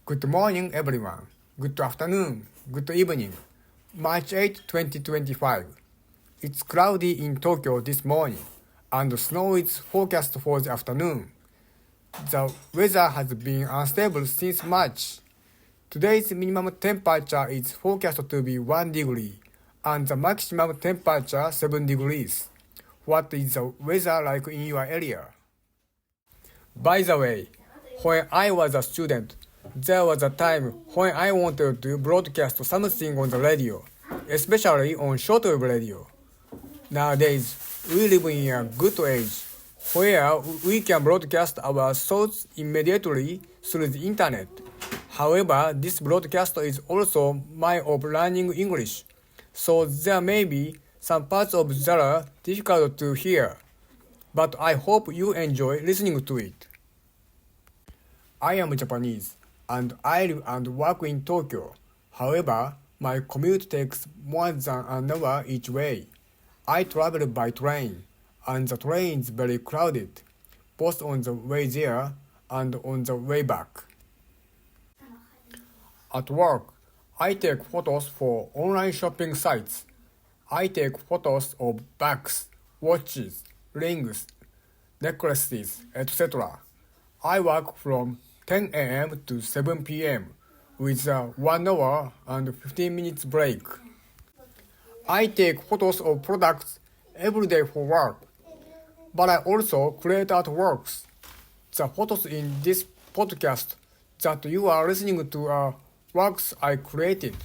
Good morning, everyone. Good afternoon. Good evening. March 8, 2025. It's cloudy in Tokyo this morning, and snow is forecast for the afternoon. The weather has been unstable since March. Today's minimum temperature is forecast to be 1 degree, and the maximum temperature 7 degrees. What is the weather like in your area? By the way, when I was a student, there was a time when I wanted to broadcast something on the radio, especially on shortwave radio. Nowadays, we live in a good age where we can broadcast our thoughts immediately through the internet. However, this broadcast is also my way of learning English, so there may be some parts of that are difficult to hear, but I hope you enjoy listening to it. I am Japanese, and I live and work in Tokyo. However, my commute takes more than an hour each way. I travel by train, and the train is very crowded, both on the way there and on the way back. At work, I take photos for online shopping sites. I take photos of bags, watches, rings, necklaces, etc. I work from 10 a.m. to 7 p.m. with a 1 hour and 15 minutes break. I take photos of products every day for work, but I also create artworks. The photos in this podcast that you are listening to are works I created.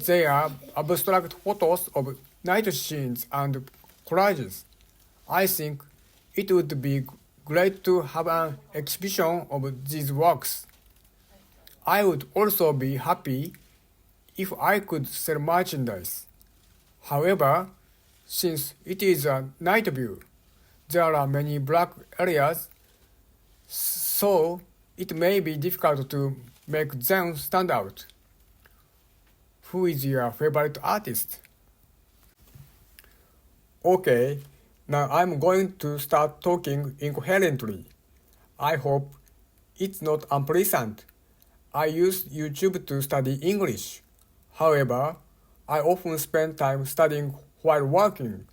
They are abstract photos of night scenes and collages. I think it would be great to have an exhibition of these works. I would also be happy if I could sell merchandise. However, since it is a night view, there are many black areas, so it may be difficult to make them stand out. Who is your favorite artist? Okay, now I'm going to start talking incoherently. I hope it's not unpleasant. I use YouTube to study English. However, I often spend time studying while working.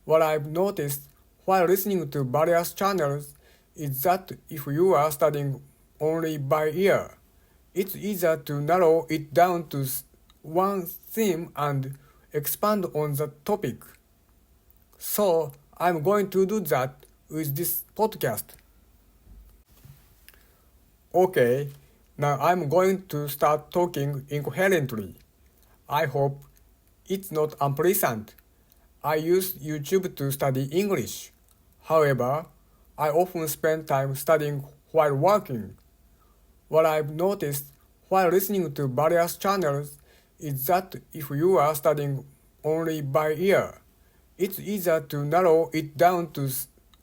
What I've noticed while listening to various channels is that if you are studying only by ear, it's easier to narrow it down to one theme and expand on the topic. So I'm going to do that with this podcast. Okay, now I'm going to start talking incoherently. I hope it's not unpleasant. I use YouTube to study English. However, I often spend time studying while working. What I've noticed while listening to various channels is that if you are studying only by ear, it's easier to narrow it down to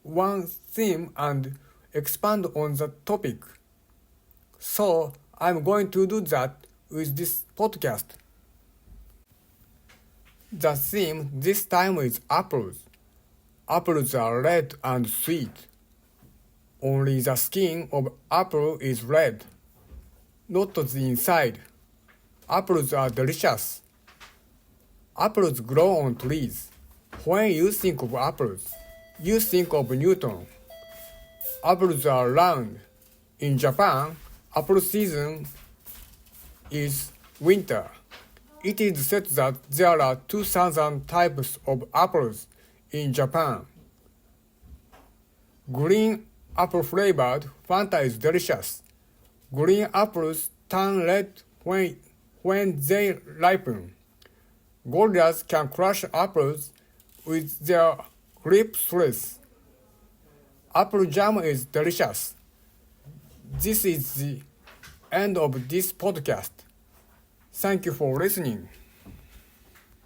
one theme and expand on the topic. So I'm going to do that with this podcast. The theme this time is apples. Apples are red and sweet. Only the skin of apple is red, not the inside. Apples are delicious. Apples grow on trees. When you think of apples, you think of Newton. Apples are round. In Japan, apple season is winter. It is said that there are 2,000 types of apples in Japan. Green apple-flavored Fanta is delicious. Green apples turn red when they ripen. Gorillas can crush apples with their lip slits. Apple jam is delicious. This is the end of this podcast. Thank you for listening.